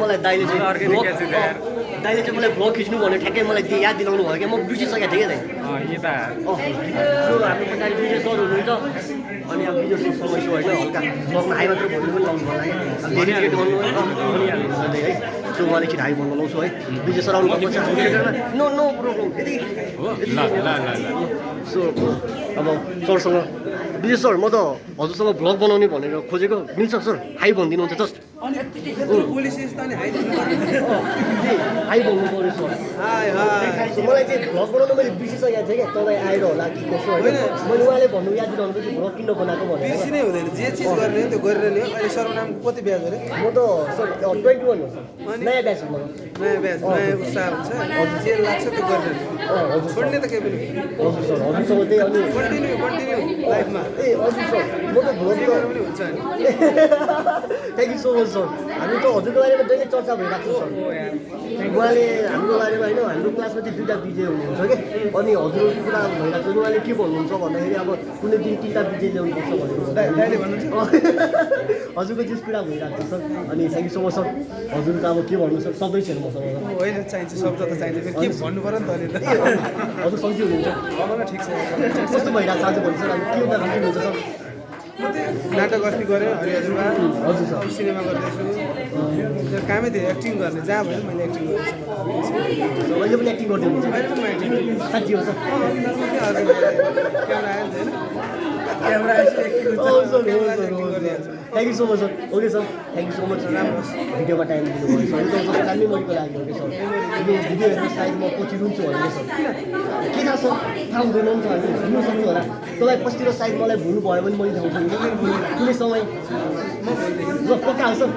मलाई दाइले चाहिँ दाइले चाहिँ मलाई भ्लग खिच्नु भन्यो ठ्याक्कै मलाई याद दिलाउनु भयो क्या म बिर्सिसकेको थिएँ क्या सो हाम्रो पछाडि विजय सर हुनुहुन्छ अनि अब विजय सरसँग यसो होइन हल्का भ्लगमा हाई मात्र भन्नु पनि लाउनु पर्ला अब धेरै लेट गर्नु है सो उहाँले एकछिन हाई भन्नु लाउँछु है विजय सर आउनु भएको छ नो नो प्रब्लम यति सो अब सरसँग विजय सर म त हजुरसँग भ्लग बनाउने भनेर खोजेको मिल्छ सर हाई भनिदिनुहुन्छ जस्ट हाई भन्नु पऱ्यो सर मलाई चाहिँ भ्लग बनाउनु मैले बिर्सिसकेको थिएँ क्या तपाईँ आएर होला कि कसो होइन मैले उहाँले भन्नु याद दिलाउनु कि भ्लग किन बनाएको भनेर बिर्सिनै हुँदैन जे चिज गर्ने त्यो गरेर नि अहिले सरको नाम कति ब्याज अरे म त सर 21 हो सर नयाँ ब्याच हो नयाँ ब्याज नयाँ उत्साह हुन्छ जे लाग्छ त्यो गरेर हजुर छोड्ने त केही पनि हजुर सर हजुरसँग त्यही अनि कन्टिन्यू लाइफमा ए हजुर सर म त भ्लग त पनि हुन्छ नि thank you so much sir हामी त हजुरको बारेमा जहिले चर्चा भइरहेको छ सर उहाँले हाम्रो बारेमा होइन हाम्रो क्लासमा चाहिँ 2टा बिजे हुनुहुन्छ कि अनि हजुरको कुरा भइरहेको छ उहाँले के भन्नुहुन्छ भन्दाखेरि अब कुनै दिन 3टा बिजे ल्याउनुपर्छ भनेको दाइले भन्नुहुन्छ हजुरको चिज कुरा भइरहेको छ सर अनि thank you so much sir हजुरको अब के भन्नु सर सबै छैन मसँग होइन चाहिन्छ शब्द त चाहिन्छ फेरि के भन्नु पर्यो नि त अनि हजुर सन्चै हुनुहुन्छ मलाई ठिक छ कस्तो भइरहेको छ आज भन्छ सर अब के हुँदा हुन्छ सर म त्यही नाटक अस्ति गरेँ हरिहजुरमा हजुर सर सिनेमा गर्दैछु त्यो कामै थियो एक्टिङ गर्ने जहाँ भयो मैले एक्टिङ गर्दैछु अहिले पनि एक्टिङ गर्दै हुनुहुन्छ अहिले पनि म एक्टिङ साँच्ची हो सर क्यामेरा आयो नि camera thank you so much sir okay sir thank you so much sir राम्रो भिडियोमा टाइम दिनुभयो सर एकदम दामी मरीको लागि हो कि सर यो भिडियो हेर्नु सायद म पछि रुन्छु भनेको सर के थाहा सर थाहा हुँदैन नि त हामी भुल्नु सक्नु होला तपाईँ पछितिर सायद मलाई भुल्नु भयो भने मैले थाहा कुनै समय ल पक्का हो सर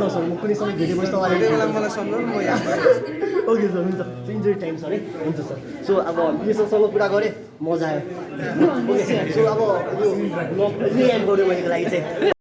ल सर म कुनै समय भेटेपछि तपाईँले बेला मलाई सम्झाउनु म याद ओके सर हुन्छ इन्जोय टाइम सर है हुन्छ सर सो अब विशेषसँग कुरा गरेँ मजा आयो ओके सो अब यो ब्लग यही एन्ड गऱ्यो भनेको लागि चाहिँ